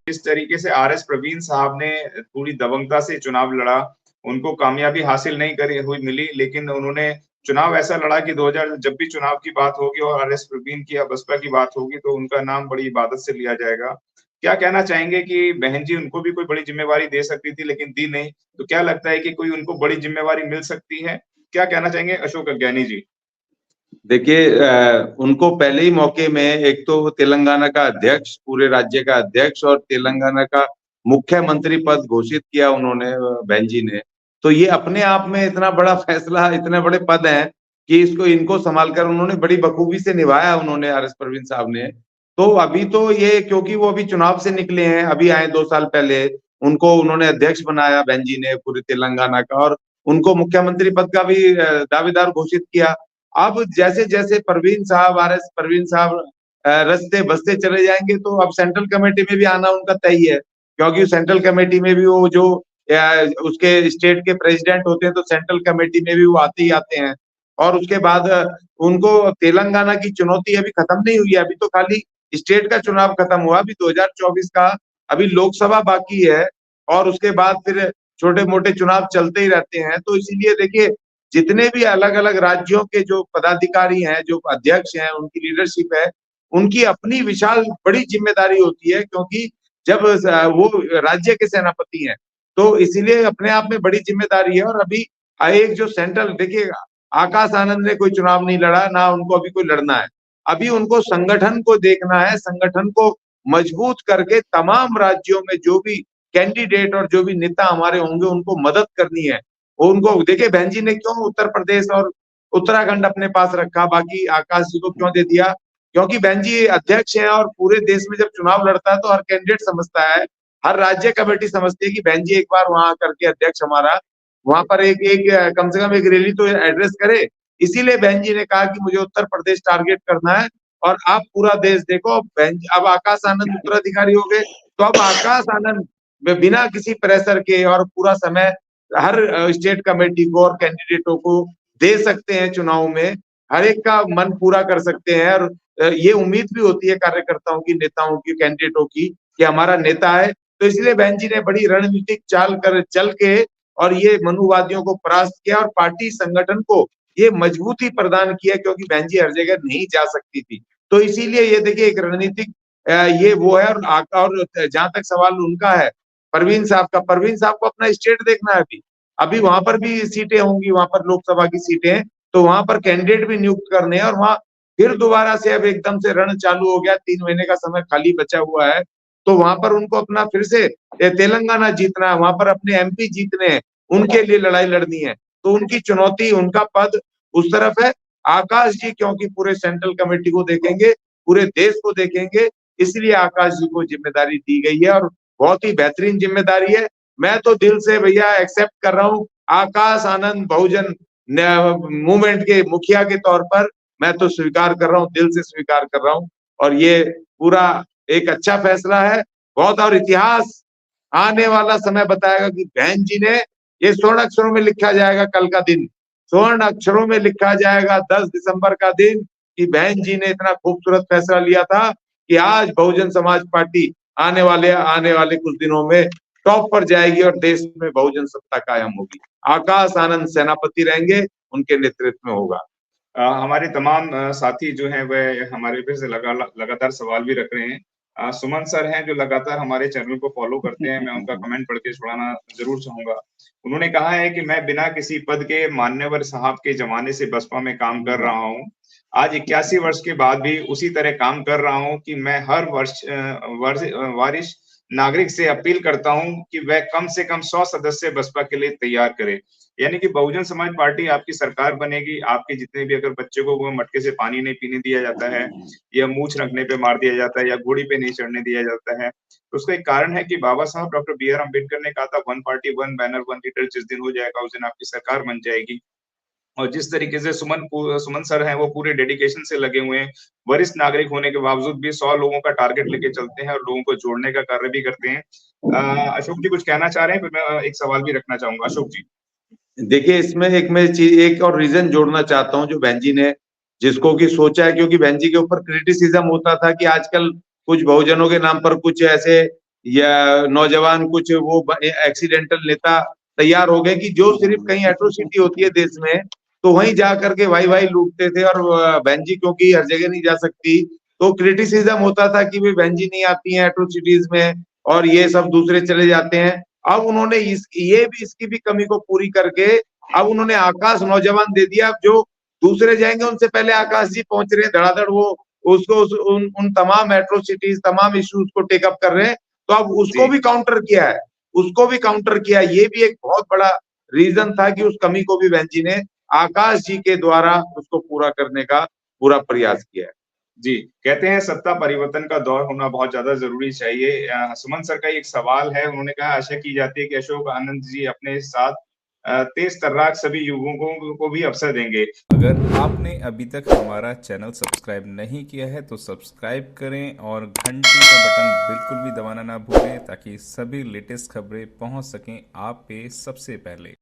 जिस तरीके से आर.एस. प्रवीण साहब ने पूरी दबंगता से चुनाव लड़ा, उनको कामयाबी हासिल नहीं करी हुई मिली, लेकिन उन्होंने चुनाव ऐसा लड़ा कि 2000 जब भी चुनाव की बात होगी और आर.एस. प्रवीण की या बसपा की बात होगी, तो उनका नाम बड़ी इबादत से लिया जाएगा। क्या कहना चाहेंगे कि बहन जी उनको भी कोई बड़ी ज़िम्मेवारी दे सकती थी, लेकिन दी नहीं, तो क्या लगता है कि कोई उनको बड़ी ज़िम्मेवारी मिल सकती है? क्या कहना चाहेंगे अशोक अज्ञानी जी? देखिए उनको पहले ही मौके में एक तो तेलंगाना का अध्यक्ष, पूरे राज्य का अध्यक्ष और तेलंगाना का मुख्यमंत्री पद घोषित किया उन्होंने बहन जी ने। तो ये अपने आप में इतना बड़ा फैसला, इतने बड़े पद हैं कि इसको इनको संभाल कर उन्होंने बड़ी बखूबी से निभाया उन्होंने आर.एस. प्रवीण साहब ने। तो अभी तो ये क्योंकि वो अभी चुनाव से निकले हैं, अभी आए 2 साल पहले, उनको उन्होंने अध्यक्ष बनाया बहन जी ने पूरे तेलंगाना का और उनको मुख्यमंत्री पद का भी दावेदार घोषित किया। अब जैसे-जैसे परवीन साहब रचते बसते चले जाएँगे तो अब सेंट्रल कमेटी में भी आना उनका तय ही है। क्योंकि सेंट्रल कमेटी में भी वो जो उसके स्टेट के प्रेसिडेंट होते हैं तो सेंट्रल कमेटी में भी वो आते ही आते हैं। और उसके बाद उनको तेलंगाना की चुनौती अभी खत्म नहीं हुई है, अभी तो खाली स्टेट का चुनाव खत्म हुआ, अभी 2024 का अभी लोकसभा बाकी है और उसके बाद फिर छोटे-मोटे चुनाव चलते ही रहते हैं। तो इसीलिए देखिए जितने भी अलग-अलग राज्यों के जो पदाधिकारी हैं, जो अध्यक्ष हैं, उनकी लीडरशिप है, उनकी अपनी विशाल बड़ी ज़िम्मेदारी होती है क्योंकि जब वो राज्य के सेनापति हैं, तो इसीलिए अपने आप में बड़ी ज़िम्मेदारी है और अभी एक जो सेंट्रल देखिए आकाश आनंद ने कोई चुनाव नहीं लड़ा, ना उनको अभी कोई लड़ना है। अभी उनको संगठन को देखना है, संगठन को मजबूत करके तमाम राज्यों में जो भी कैंडिडेट और जो भी नेता हमारे होंगे, उनको मदद करनी है। उनको देखिए बहन जी ने क्यों उत्तर प्रदेश और उत्तराखंड अपने पास रखा, बाकी आकाश जी को क्यों दे दिया? क्योंकि बहन जी अध्यक्ष हैं और पूरे देश में जब चुनाव लड़ता है तो हर कैंडिडेट समझता है, हर राज्य कमेटी समझती है कि बहन जी एक बार वहाँ करके अध्यक्ष हमारा, वहाँ पर एक एक कम से कम एक रैली तो एड्रेस करे। इसीलिए बहन जी ने कहा कि मुझे उत्तर प्रदेश टारगेट करना है और आप पूरा देश देखो अब आकाश आनंद उत्तराधिकारी हो गए, तो अब आकाश आनंद बिना किसी प्रेशर के और पूरा समय हर स्टेट कमेटी को और कैंडिडेटों को दे सकते हैं चुनाव में, हर एक का मन पूरा कर सकते हैं और ये उम्मीद भी होती है कार्यकर्ताओं की, नेताओं की, कैंडिडेटों की कि हमारा नेता है। तो इसलिए बहन जी ने बड़ी रणनीतिक चल के और ये मनुवादियों को परास्त किया और पार्टी संगठन को ये मजबूती प्रदान किया क्योंकि बहन जी हर जगह नहीं जा सकती थी। तो इसीलिए ये देखिए एक रणनीतिक ये वो है और जहाँ तक सवाल उनका है परवीन साहब को अपना स्टेट देखना है अभी। अभी वहाँ पर भी सीटें होंगी, वहाँ पर लोकसभा की सीटें, तो वहाँ पर कैंडिडेट भी नियुक्त करने हैं और वहाँ फिर दोबारा से अब एकदम से रण चालू हो गया, 3 महीने का समय खाली बचा हुआ है। तो वहाँ पर उनको अपना फिर से तेलंगाना जीतना है, वहाँ पर अपने एमपी जीतने हैं, उनके लिए लड़ाई लड़नी है। तो उनकी चुनौती, उनका पद उस तरफ है। आकाश जी क्योंकि पूरे सेंट्रल कमेटी को देखेंगे, पूरे देश को देखेंगे, इसलिए आकाश जी को जिम्मेदारी दी गई है और बहुत ही बेहतरीन जिम्मेदारी है। मैं तो दिल से भैया एक्सेप्ट कर रहा हूँ आकाश आनंद बहुजन मूवमेंट के मुखिया के तौर पर मैं तो स्वीकार कर रहा हूँ, दिल से स्वीकार कर रहा हूँ और ये पूरा एक अच्छा फैसला है। बहुत और इतिहास आने वाला समय बताएगा कि बहन जी ने ये स्वर्ण अक्षरों में लिखा जाएगा कल का दिन, स्वर्ण अक्षरों में लिखा जाएगा 10 दिसंबर का दिन कि बहन जी ने इतना खूबसूरत फैसला लिया था कि आज बहुजन समाज पार्टी आने वाले कुछ दिनों में टॉप पर जाएगी और देश में बहुजन सत्ता कायम होगी। आकाश आनंद सेनापति रहेंगे, उनके नेतृत्व में होगा। हमारे तमाम साथी जो हैं वह हमारे पे से लगातार सवाल भी रख रहे हैं। सुमन सर हैं जो लगातार हमारे चैनल को फॉलो करते हैं, मैं उनका कमेंट पढ़ के छुड़ाना ज़रूर चाहूँगा। उन्होंने कहा है कि मैं बिना किसी पद के मान्यवर साहब के ज़माने से बसपा में काम कर रहा हूँ। आज 81 वर्ष के बाद भी उसी तरह काम कर रहा हूँ कि मैं हर वरिष्ठ नागरिक से अपील करता हूँ कि वह कम से कम 100 सदस्य बसपा के लिए तैयार करे। यानी कि बहुजन समाज पार्टी आपकी सरकार बनेगी, आपके जितने भी अगर बच्चे को वो मटके से पानी नहीं पीने दिया जाता है या मूंछ रखने पे मार दिया जाता है या घोड़ी पे नहीं चढ़ने दिया जाता है, तो उसका एक कारण है कि बाबा साहब डॉक्टर बी आर अम्बेडकर ने कहा था one party one banner one leader जिस दिन हो जाएगा उस दिन आपकी सरकार बन जाएगी। और जिस तरीके से सुमन सर हैं वो पूरे डेडिकेशन से लगे हुए हैं, वरिष्ठ नागरिक होने के बावजूद भी 100 लोगों का टारगेट लेके चलते हैं और लोगों को जोड़ने का कार्य भी करते हैं। अशोक जी कुछ कहना चाह रहे हैं? फिर मैं एक सवाल भी रखना चाहूँगा। अशोक जी। देखिए इसमें एक मैं चीज एक और रीजन जोड़ना चाहता हूँ जो बहन जी ने जिसको कि सोचा है क्योंकि बहन जी के ऊपर क्रिटिसिज्म होता था कि आजकल कुछ बहुजनों के नाम पर कुछ ऐसे या नौजवान कुछ वो एक्सीडेंटल नेता तैयार हो गए कि जो सिर्फ कहीं एट्रोसिटी होती है देश में तो वहीं जा करके भाई भाई लूटते थे। और बहन जी क्योंकि हर जगह नहीं जा सकती तो क्रिटिसिज्म होता था कि भाई बहन जी नहीं आती हैं एट्रोसिटीज में और ये सब दूसरे चले जाते हैं। अब उन्होंने इसकी भी कमी को पूरी करके अब उन्होंने आकाश नौजवान दे दिया। अब जो दूसरे जाएंगे उनसे पहले आकाश जी पहुंच रहे हैं धड़ाधड़, वो उसको उन तमाम एट्रोसिटीज तमाम इश्यूज को टेकअप कर रहे हैं। तो अब उसको भी काउंटर किया है, उसको भी काउंटर किया। ये भी एक बहुत बड़ा रीजन था कि उस कमी को भी बहन जी ने आकाश जी के द्वारा उसको पूरा करने का पूरा प्रयास किया है। जी, कहते हैं सत्ता परिवर्तन का दौर होना बहुत ज्यादा जरूरी चाहिए। सुमन सर का एक सवाल है, उन्होंने कहा आशा की जाती है कि अशोक आनंद जी अपने साथ तेज तर्राक सभी युवकों को भी अवसर देंगे। अगर आपने अभी तक हमारा चैनल सब्सक्राइब नहीं किया है तो सब्सक्राइब करें और घंटी का बटन बिल्कुल भी दबाना ना भूलें ताकि सभी लेटेस्ट खबरें पहुंच सकें आप पे सबसे पहले।